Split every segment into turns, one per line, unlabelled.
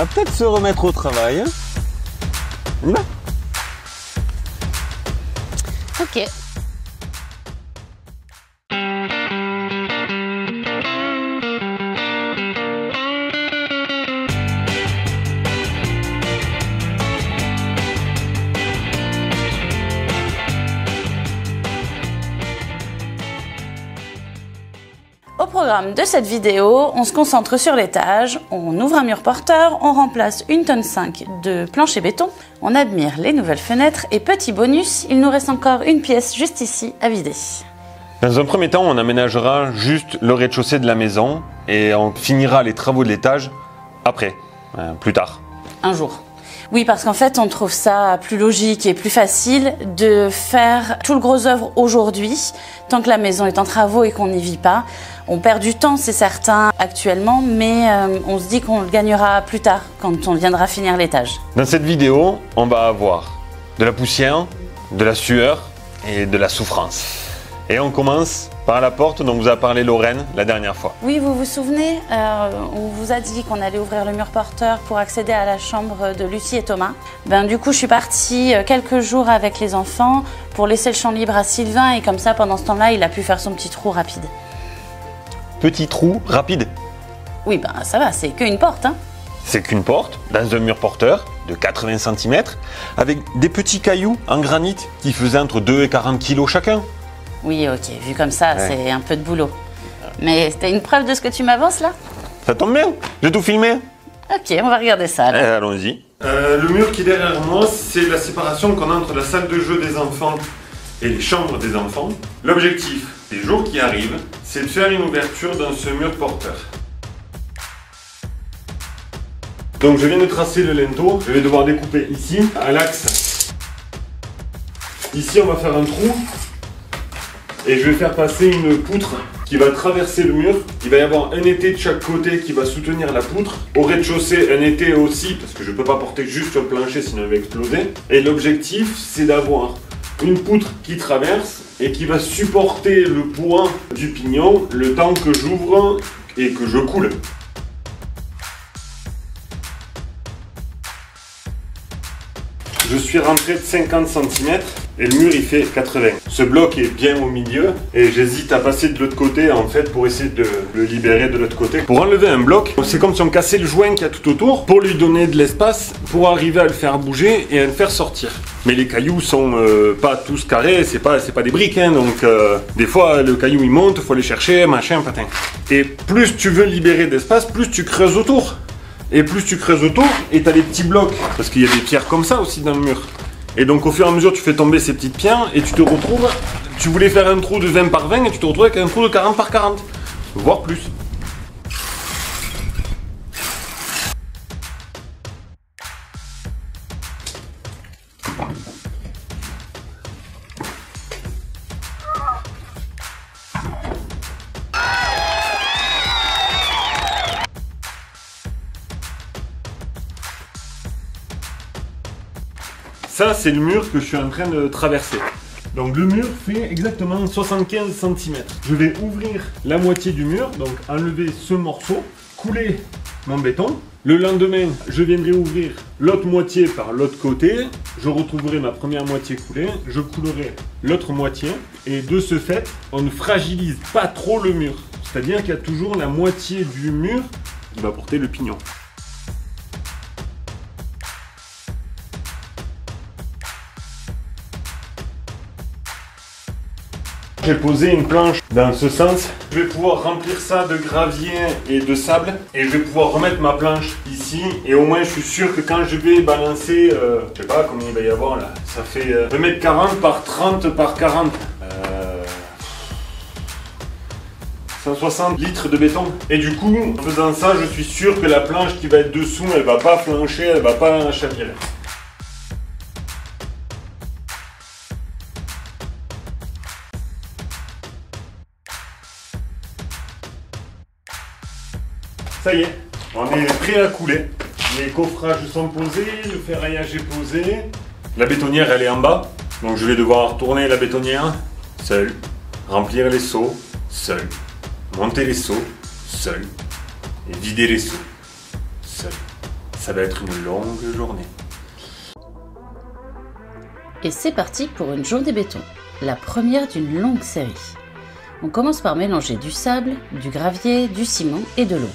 va peut-être se remettre au travail. Hein. On y va.
Ok. Au programme de cette vidéo, on se concentre sur l'étage, on ouvre un mur porteur, on remplace 1,5 tonne de plancher béton, on admire les nouvelles fenêtres et petit bonus, il nous reste encore une pièce juste ici à vider.
Dans un premier temps, on aménagera juste le rez-de-chaussée de la maison et on finira les travaux de l'étage après, plus tard.
Un jour. Oui, parce qu'en fait, on trouve ça plus logique et plus facile de faire tout le gros œuvre aujourd'hui, tant que la maison est en travaux et qu'on n'y vit pas. On perd du temps, c'est certain, actuellement, mais on se dit qu'on le gagnera plus tard, quand on viendra finir l'étage.
Dans cette vidéo, on va avoir de la poussière, de la sueur et de la souffrance. Et on commence par la porte dont vous a parlé Lorraine la dernière fois.
Oui, vous vous souvenez, on vous a dit qu'on allait ouvrir le mur porteur pour accéder à la chambre de Lucie et Thomas. Du coup, je suis partie quelques jours avec les enfants pour laisser le champ libre à Sylvain et comme ça, pendant ce temps-là, il a pu faire son petit trou rapide.
Petit trou rapide?
Oui, ça va, c'est qu'une porte, hein.
C'est qu'une porte dans un mur porteur de 80 cm avec des petits cailloux en granit qui faisaient entre 2 et 40 kg chacun.
Oui, ok, vu comme ça, ouais. C'est un peu de boulot. Mais c'était une preuve de ce que tu m'avances là?
Ça tombe bien, j'ai tout filmé.
Ok, on va regarder ça.
Allons-y.
Le mur qui est derrière moi, c'est la séparation qu'on a entre la salle de jeu des enfants et les chambres des enfants. L'objectif des jours qui arrivent, c'est de faire une ouverture dans ce mur porteur. Donc je viens de tracer le linteau, je vais devoir découper ici, à l'axe. Ici on va faire un trou. Et je vais faire passer une poutre qui va traverser le mur. Il va y avoir un étai de chaque côté qui va soutenir la poutre. Au rez-de-chaussée, un étai aussi, parce que je ne peux pas porter juste sur le plancher sinon il va exploser. Et l'objectif, c'est d'avoir une poutre qui traverse et qui va supporter le poids du pignon le temps que j'ouvre et que je coule. Je suis rentré de 50 cm et le mur il fait 80. Ce bloc est bien au milieu et j'hésite à passer de l'autre côté en fait pour essayer de le libérer de l'autre côté. Pour enlever un bloc, c'est comme si on cassait le joint qu'il y a tout autour pour lui donner de l'espace pour arriver à le faire bouger et à le faire sortir. Mais les cailloux sont pas tous carrés, c'est pas des briques hein, donc des fois le caillou il monte, faut aller chercher, machin, patin. Et plus tu veux libérer d'espace, plus tu creuses autour. Et plus tu creuses autour, et tu as des petits blocs, parce qu'il y a des pierres comme ça aussi dans le mur. Et donc au fur et à mesure, tu fais tomber ces petites pierres, et tu te retrouves, tu voulais faire un trou de 20 par 20, et tu te retrouves avec un trou de 40 par 40, voire plus. Ça, c'est le mur que je suis en train de traverser. Donc le mur fait exactement 75 cm. Je vais ouvrir la moitié du mur, donc enlever ce morceau, couler mon béton. Le lendemain, je viendrai ouvrir l'autre moitié par l'autre côté. Je retrouverai ma première moitié coulée, je coulerai l'autre moitié. Et de ce fait, on ne fragilise pas trop le mur. C'est-à-dire qu'il y a toujours la moitié du mur qui va porter le pignon. J'ai posé une planche dans ce sens. Je vais pouvoir remplir ça de gravier et de sable. Et je vais pouvoir remettre ma planche ici. Et au moins je suis sûr que quand je vais balancer, je sais pas combien il va y avoir là. Ça fait 1m40 par 30 par 40. 160 litres de béton. Et du coup, en faisant ça, je suis sûr que la planche qui va être dessous, elle va pas flancher, elle va pas chavirer. Ça y est, on est prêt à couler. Les coffrages sont posés, le ferraillage est posé. La bétonnière, elle est en bas. Donc je vais devoir tourner la bétonnière seul, remplir les seaux seul, monter les seaux seul et vider les seaux seul. Ça va être une longue journée.
Et c'est parti pour une journée béton, la première d'une longue série. On commence par mélanger du sable, du gravier, du ciment et de l'eau.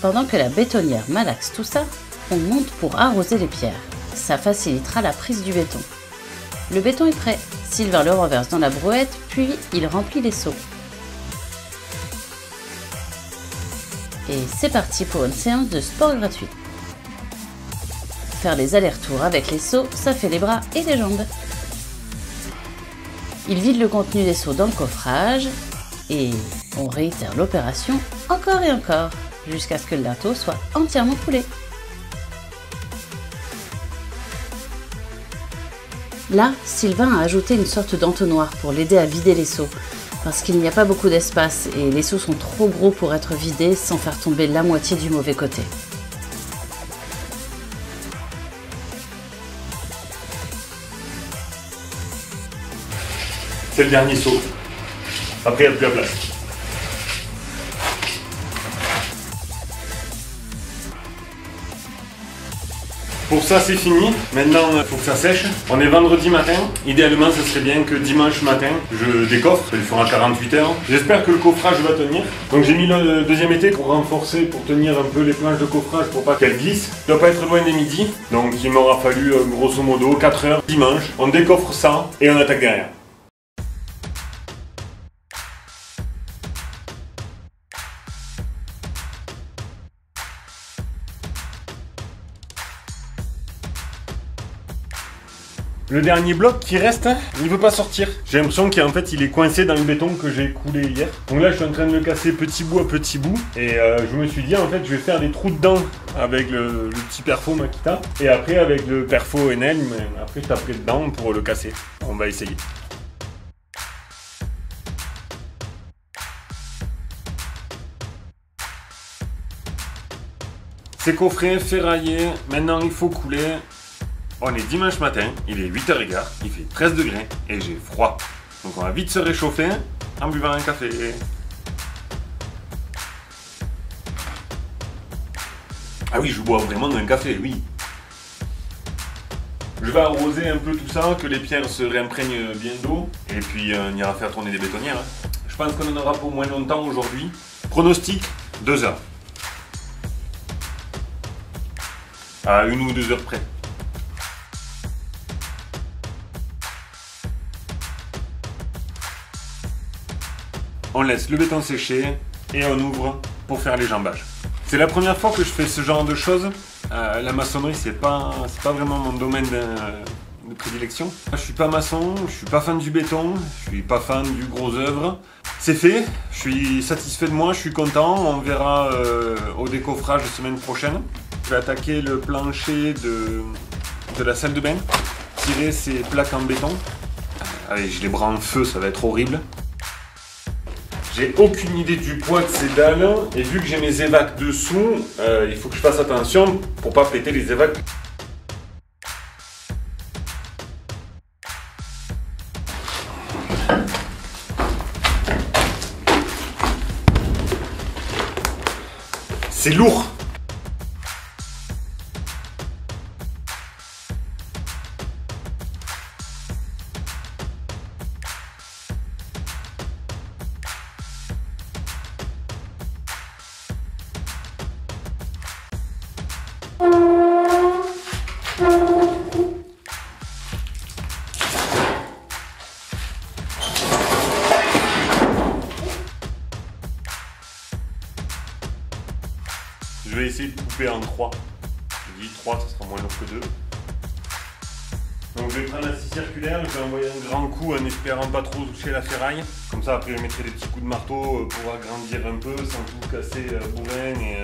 Pendant que la bétonnière malaxe tout ça, on monte pour arroser les pierres. Ça facilitera la prise du béton. Le béton est prêt. Sylvain le renverse dans la brouette, puis il remplit les seaux. Et c'est parti pour une séance de sport gratuit. Faire les allers-retours avec les seaux, ça fait les bras et les jambes. Il vide le contenu des seaux dans le coffrage et on réitère l'opération encore et encore, jusqu'à ce que le linteau soit entièrement coulé. Là, Sylvain a ajouté une sorte d'entonnoir pour l'aider à vider les seaux, parce qu'il n'y a pas beaucoup d'espace et les seaux sont trop gros pour être vidés sans faire tomber la moitié du mauvais côté.
C'est le dernier saut. Après, il n'y a plus la place. Pour ça, c'est fini. Maintenant, il faut que ça sèche. On est vendredi matin. Idéalement, ce serait bien que dimanche matin, je décoffre. Il fera 48 heures. J'espère que le coffrage va tenir. Donc, j'ai mis le deuxième été pour renforcer, pour tenir un peu les planches de coffrage pour pas qu'elles glissent. Il ne doit pas être loin des midi. Donc, il m'aura fallu grosso modo 4 heures dimanche. On décoffre ça et on attaque derrière. Le dernier bloc qui reste, il veut pas sortir. J'ai l'impression qu'en fait il est coincé dans le béton que j'ai coulé hier. Donc là je suis en train de le casser petit bout à petit bout. Et je me suis dit en fait je vais faire des trous dedans avec le petit perfo Makita. Et après avec le perfo Enel, après je taperai dedans pour le casser. On va essayer. C'est coffré, ferraillé. Maintenant il faut couler. On est dimanche matin, il est 8h15, il fait 13 degrés et j'ai froid. Donc on va vite se réchauffer en buvant un café. Ah oui, je bois vraiment un café, oui. Je vais arroser un peu tout ça, que les pierres se réimprègnent bien d'eau. Et puis on ira faire tourner des bétonnières. Je pense qu'on en aura pour moins longtemps aujourd'hui. Pronostic, 2 heures. À 1 ou 2 heures près. On laisse le béton sécher et on ouvre pour faire les jambages. C'est la première fois que je fais ce genre de choses. La maçonnerie, c'est pas vraiment mon domaine de prédilection. Je suis pas maçon, je suis pas fan du béton, je suis pas fan du gros œuvre. C'est fait, je suis satisfait de moi, je suis content. On verra au décoffrage la semaine prochaine. Je vais attaquer le plancher de la salle de bain, tirer ces plaques en béton. Allez, je les bras en feu, ça va être horrible. J'ai aucune idée du poids de ces dalles et vu que j'ai mes évacs dessous, il faut que je fasse attention pour pas péter les évacs. C'est lourd. Je vais essayer de couper en 3. Je dis 3, ça sera moins long que 2. Donc je vais prendre la scie circulaire, je vais envoyer un grand coup en espérant pas trop toucher la ferraille. Comme ça après je mettrai des petits coups de marteau pour agrandir un peu sans tout casser bourrin et...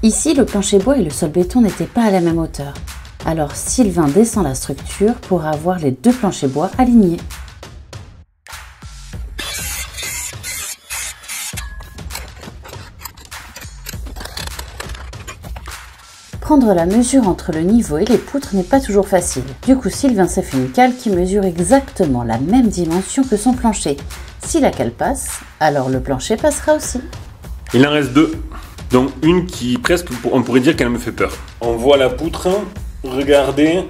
Ici, le plancher bois et le sol béton n'étaient pas à la même hauteur. Alors Sylvain descend la structure pour avoir les deux planchers bois alignés. Prendre la mesure entre le niveau et les poutres n'est pas toujours facile. Du coup, Sylvain s'est fait une cale qui mesure exactement la même dimension que son plancher. Si la cale passe, alors le plancher passera aussi.
Il en reste deux. Donc une qui presque, on pourrait dire qu'elle me fait peur. On voit la poutre, regardez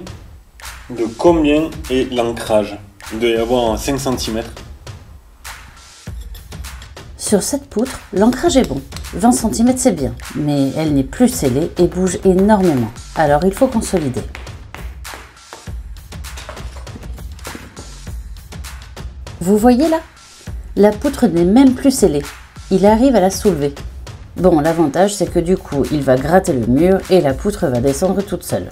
de combien est l'ancrage. Il doit y avoir 5 cm.
Sur cette poutre, l'ancrage est bon. 20 cm c'est bien, mais elle n'est plus scellée et bouge énormément. Alors il faut consolider. Vous voyez là? La poutre n'est même plus scellée. Il arrive à la soulever. Bon, l'avantage c'est que du coup, il va gratter le mur et la poutre va descendre toute seule.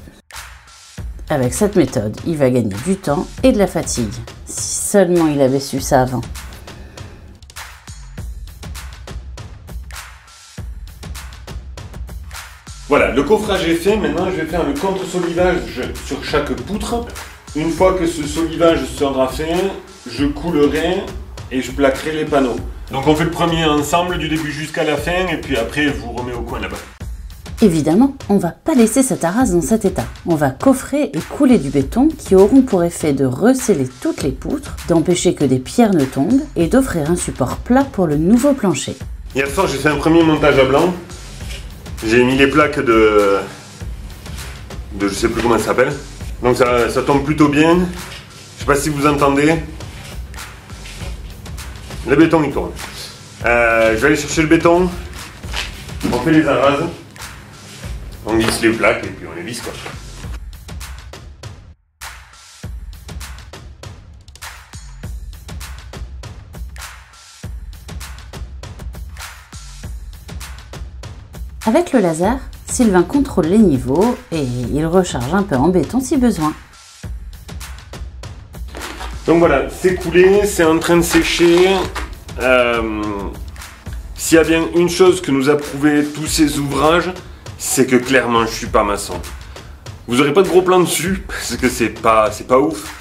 Avec cette méthode, il va gagner du temps et de la fatigue. Si seulement il avait su ça avant.
Voilà, le coffrage est fait. Maintenant, je vais faire le contre-solivage sur chaque poutre. Une fois que ce solivage sera fait, je coulerai et je plaquerai les panneaux. Donc on fait le premier ensemble du début jusqu'à la fin et puis après, je vous remets au coin là-bas.
Évidemment, on va pas laisser cette arasse dans cet état. On va coffrer et couler du béton qui auront pour effet de resceller toutes les poutres, d'empêcher que des pierres ne tombent et d'offrir un support plat pour le nouveau plancher.
Hier soir, j'ai fait un premier montage à blanc. J'ai mis les plaques de je sais plus comment ça s'appelle. Donc ça tombe plutôt bien. Je sais pas si vous entendez. Le béton il tourne. Je vais aller chercher le béton. On fait les arases. On glisse les plaques et puis on les visse quoi.
Avec le laser, Sylvain contrôle les niveaux et il recharge un peu en béton si besoin.
Donc voilà, c'est coulé, c'est en train de sécher. S'il y a bien une chose que nous a prouvé tous ces ouvrages, c'est que clairement je suis pas maçon. Vous n'aurez pas de gros plans dessus parce que c'est pas ouf.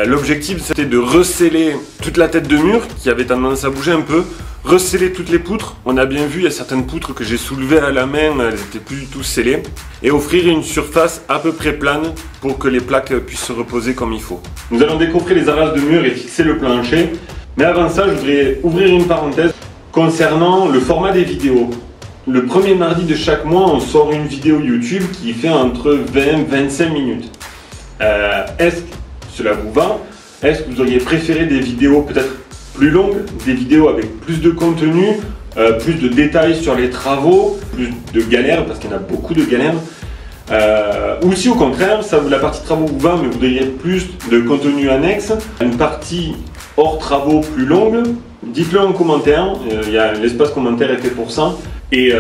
L'objectif c'était de resceller toute la tête de mur qui avait tendance à bouger un peu, resceller toutes les poutres. On a bien vu, il y a certaines poutres que j'ai soulevées à la main, elles n'étaient plus du tout scellées, et offrir une surface à peu près plane pour que les plaques puissent se reposer comme il faut. Nous allons décoffrer les arases de mur et fixer le plancher, mais avant ça je voudrais ouvrir une parenthèse concernant le format des vidéos. Le premier mardi de chaque mois on sort une vidéo YouTube qui fait entre 20 et 25 minutes. Est-ce que cela vous va? Est-ce que vous auriez préféré des vidéos peut-être plus longues, des vidéos avec plus de contenu, plus de détails sur les travaux, plus de galères, parce qu'il y en a beaucoup de galères, ou si au contraire, la partie travaux vous va, mais vous voudriez plus de contenu annexe, une partie hors travaux plus longue, dites-le en commentaire, l'espace commentaire est fait pour ça. Et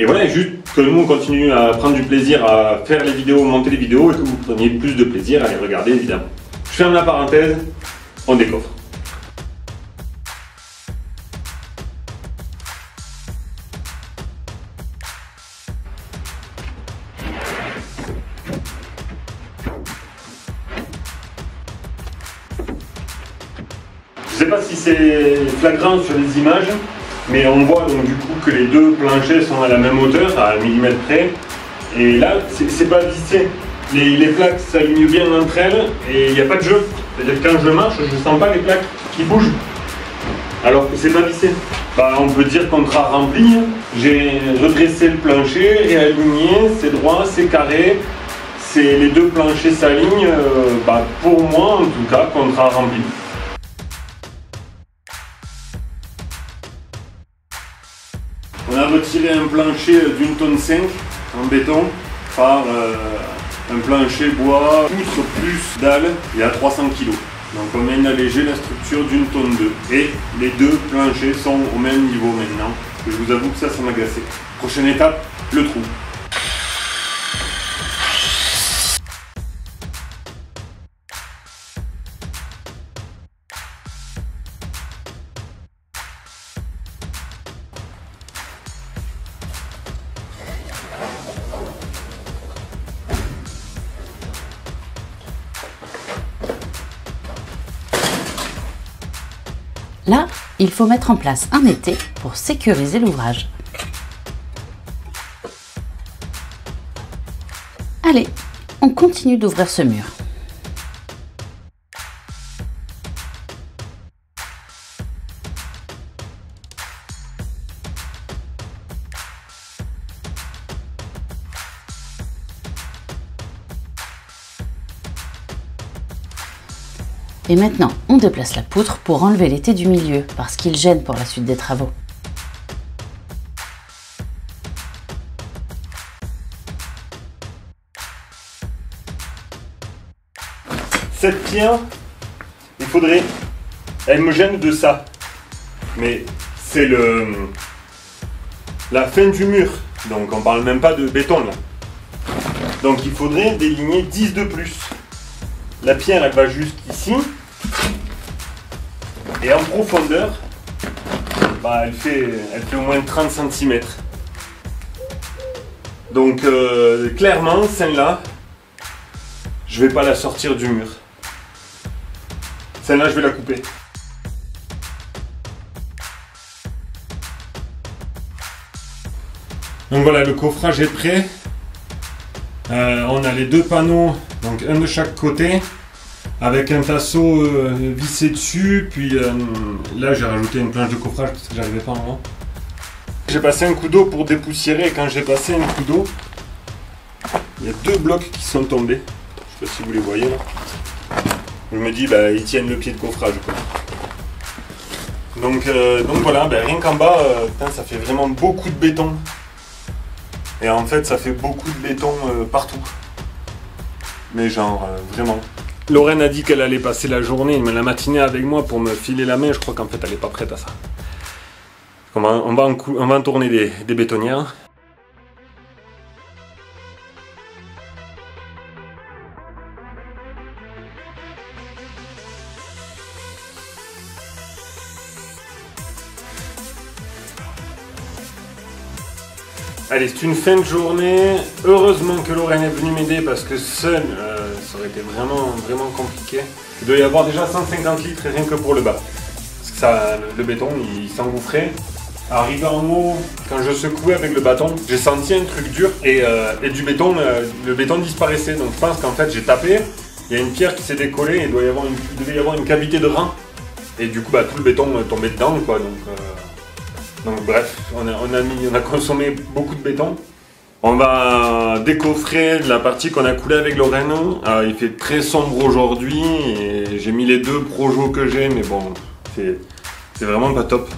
voilà, juste que nous on continue à prendre du plaisir à faire les vidéos, monter les vidéos, et que vous preniez plus de plaisir à les regarder évidemment. Je ferme la parenthèse, on décoffre. Je ne sais pas si c'est flagrant sur les images, mais on voit donc du coup que les deux planchers sont à la même hauteur, à 1 mm près. Et là, c'est pas vissé. Les plaques s'alignent bien entre elles et il n'y a pas de jeu. C'est-à-dire que quand je marche, je ne sens pas les plaques qui bougent. Alors que c'est pas vissé. On peut dire contrat rempli. J'ai redressé le plancher, réaligné, c'est droit, c'est carré. Les deux planchers s'alignent. Pour moi, en tout cas, contrat rempli. On a retiré un plancher d'une tonne 5 en béton par un plancher bois, poutre plus dalle, il y a 300 kg. Donc on vient d'alléger la structure d'une tonne 2. Et les deux planchers sont au même niveau maintenant. Je vous avoue que ça m'a glacé. Prochaine étape, le trou.
Là, il faut mettre en place un étai pour sécuriser l'ouvrage. Allez, on continue d'ouvrir ce mur. Et maintenant, on déplace la poutre pour enlever l'étai du milieu, parce qu'il gêne pour la suite des travaux.
Cette pierre, il faudrait... Elle me gêne de ça. Mais c'est la fin du mur. Donc on parle même pas de béton là. Donc il faudrait déligner 10 de plus. La pierre, elle va juste ici. Et en profondeur, bah, elle fait au moins 30 cm. Donc clairement, celle-là, je vais pas la sortir du mur. Celle-là, je vais la couper. Donc voilà, le coffrage est prêt. On a les deux panneaux, donc un de chaque côté, avec un tasseau vissé dessus. Puis là, j'ai rajouté une planche de coffrage parce que j'arrivais pas en haut. J'ai passé un coup d'eau pour dépoussiérer. Et quand j'ai passé un coup d'eau, il y a deux blocs qui sont tombés. Je sais pas si vous les voyez là. Je me dis, bah, ils tiennent le pied de coffrage, quoi. Donc voilà, bah, rien qu'en bas, putain, ça fait vraiment beaucoup de béton. Et en fait, ça fait beaucoup de béton partout. Mais genre, vraiment. Lorraine a dit qu'elle allait passer la journée, la matinée avec moi pour me filer la main. Je crois qu'en fait, elle n'est pas prête à ça. On va en tourner des bétonnières. Allez, c'est une fin de journée. Heureusement que Lorraine est venue m'aider parce que seul, ça aurait été vraiment compliqué. Il doit y avoir déjà 150 litres rien que pour le bas. Parce que ça, le béton, il s'engouffrait. Arrivé en haut, quand je secouais avec le bâton, j'ai senti un truc dur et du béton, le béton disparaissait. Donc je pense qu'en fait j'ai tapé, il y a une pierre qui s'est décollée et il devait y avoir une cavité de rein. Et du coup, bah, tout le béton tombait dedans, quoi. Donc bref, on a consommé beaucoup de béton. On va décoffrer la partie qu'on a coulée avec Lorraine. Il fait très sombre aujourd'hui et j'ai mis les deux projos que j'ai, mais bon, c'est vraiment pas top.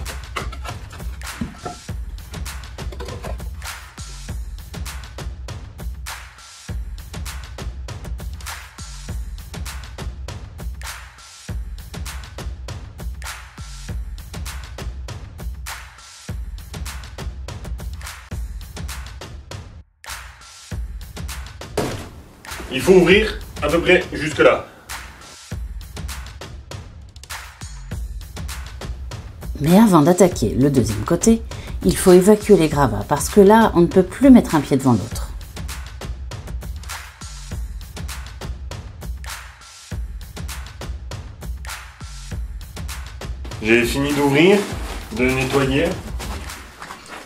Il faut ouvrir à peu près jusque là.
Mais avant d'attaquer le deuxième côté, il faut évacuer les gravats parce que là, on ne peut plus mettre un pied devant l'autre.
J'ai fini d'ouvrir, de nettoyer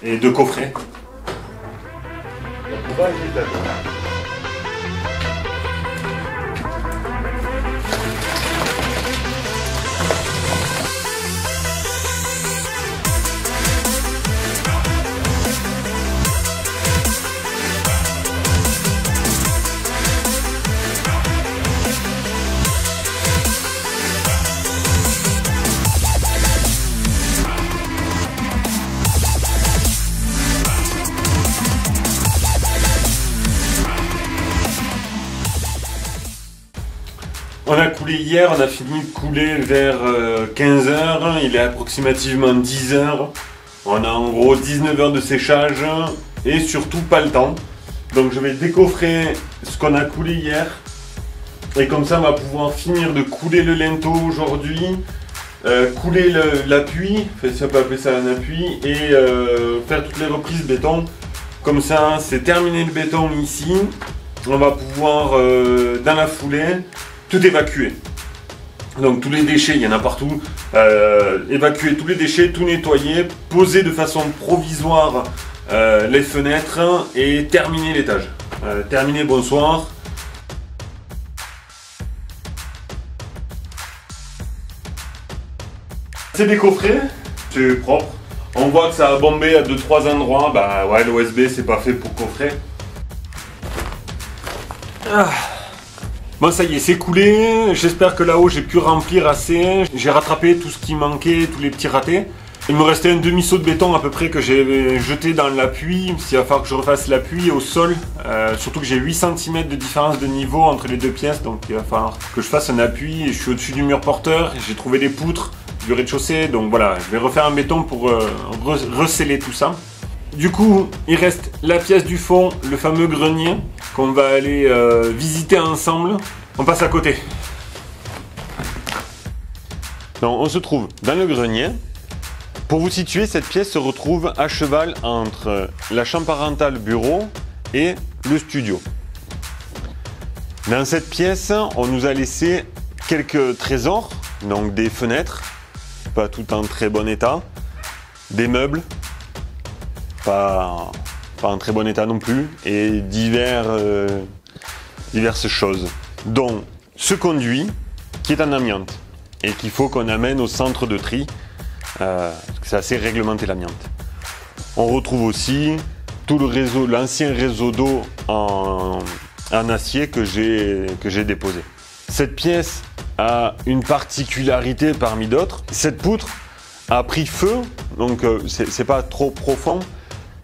et de coffrer. On a coulé hier, on a fini de couler vers 15 h, il est approximativement 10 h. On a en gros 19 heures de séchage et surtout pas le temps. Donc je vais décoffrer ce qu'on a coulé hier. Et comme ça on va pouvoir finir de couler le linteau aujourd'hui, couler l'appui, si on peut appeler ça un appui, et faire toutes les reprises béton. Comme ça c'est terminé le béton ici. On va pouvoir dans la foulée tout évacuer. Donc tous les déchets, il y en a partout. Évacuer tous les déchets, tout nettoyer, poser de façon provisoire les fenêtres et terminer l'étage. Terminé, bonsoir. C'est décoffré, c'est propre. On voit que ça a bombé à 2-3 endroits. Bah ouais, l'OSB c'est pas fait pour coffrer. Bon, ça y est, c'est coulé. J'espère que là-haut j'ai pu remplir assez. J'ai rattrapé tout ce qui manquait, tous les petits ratés. Il me restait un demi-seau de béton à peu près que j'ai jeté dans l'appui. Il va falloir que je refasse l'appui au sol. Surtout que j'ai 8 cm de différence de niveau entre les deux pièces. Donc il va falloir que je fasse un appui. Je suis au-dessus du mur porteur. J'ai trouvé des poutres du rez-de-chaussée. Donc voilà, je vais refaire un béton pour resceller tout ça. Du coup, il reste la pièce du fond, le fameux grenier qu'on va aller visiter ensemble. On passe à côté.
Donc, on se trouve dans le grenier. Pour vous situer, cette pièce se retrouve à cheval entre la chambre parentale bureau et le studio. Dans cette pièce, on nous a laissé quelques trésors, donc des fenêtres, pas tout en très bon état, des meubles, pas en très bon état non plus, et diverses choses, dont ce conduit qui est en amiante et qu'il faut qu'on amène au centre de tri. Parce que c'est assez réglementé l'amiante. On retrouve aussi tout le réseau, l'ancien réseau d'eau en acier que j'ai déposé. Cette pièce a une particularité parmi d'autres. Cette poutre a pris feu, donc c'est pas trop profond.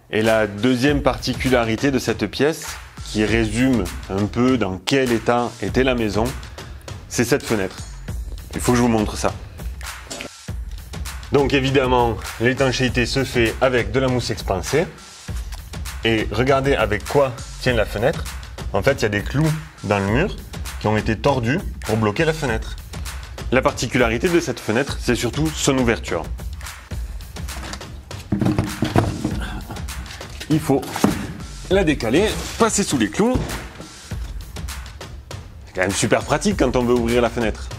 Et la deuxième particularité de cette pièce, qui résume un peu dans quel état était la maison, c'est cette fenêtre. Il faut que je vous montre ça. Donc évidemment, l'étanchéité se fait avec de la mousse expansée. Et regardez avec quoi tient la fenêtre. En fait, il y a des clous dans le mur qui ont été tordus pour bloquer la fenêtre. La particularité de cette fenêtre, c'est surtout son ouverture. Il faut la décaler, passer sous les clous. C'est quand même super pratique quand on veut ouvrir la fenêtre.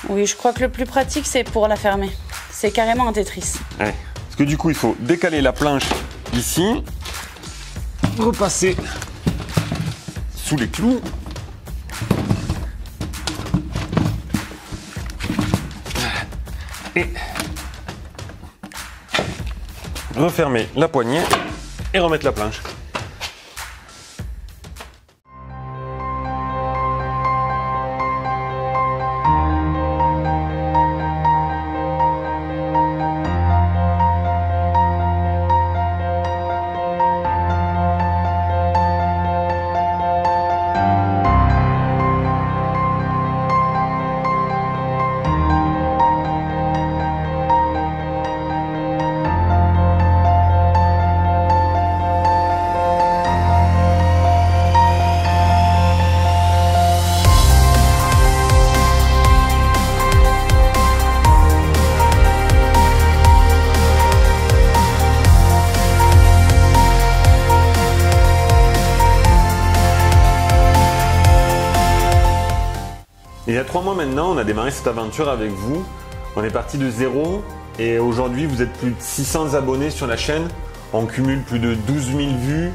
Oui, je crois que le plus pratique, c'est pour la fermer. C'est carrément un Tetris.
Ouais. Parce que du coup, il faut décaler la planche ici, repasser sous les clous. Et refermer la poignée et remettre la planche. Il y a 3 mois maintenant, on a démarré cette aventure avec vous. On est parti de zéro et aujourd'hui vous êtes plus de 600 abonnés sur la chaîne. On cumule plus de 12 000 vues.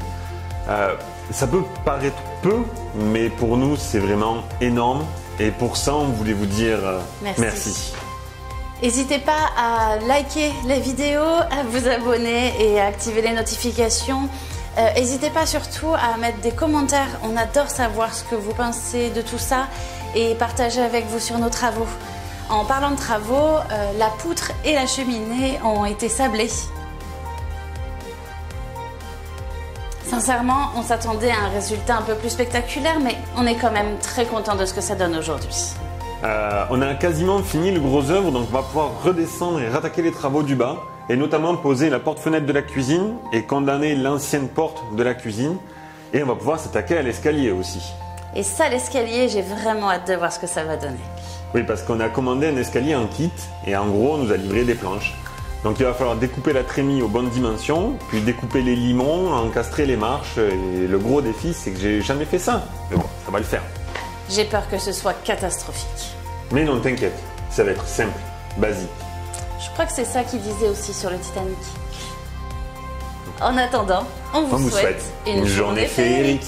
Ça peut paraître peu, mais pour nous c'est vraiment énorme. Et pour ça, on voulait vous dire merci.
N'hésitez pas à liker les vidéos, à vous abonner et à activer les notifications. N'hésitez pas surtout à mettre des commentaires. On adore savoir ce que vous pensez de tout ça et partager avec vous sur nos travaux. En parlant de travaux, la poutre et la cheminée ont été sablées. Sincèrement, on s'attendait à un résultat un peu plus spectaculaire, mais on est quand même très content de ce que ça donne aujourd'hui.
On a quasiment fini le gros œuvre, donc on va pouvoir redescendre et rattaquer les travaux du bas, et notamment poser la porte-fenêtre de la cuisine et condamner l'ancienne porte de la cuisine, et on va pouvoir s'attaquer à l'escalier aussi.
Et ça, l'escalier, j'ai vraiment hâte de voir ce que ça va donner.
Oui, parce qu'on a commandé un escalier en kit, et en gros, on nous a livré des planches. Donc il va falloir découper la trémie aux bonnes dimensions, puis découper les limons, encastrer les marches, et le gros défi, c'est que j'ai jamais fait ça. Mais bon, ça va le faire.
J'ai peur que ce soit catastrophique.
Mais non, t'inquiète, ça va être simple, basique.
Je crois que c'est ça qu'il disait aussi sur le Titanic. En attendant, on vous souhaite une journée féerique.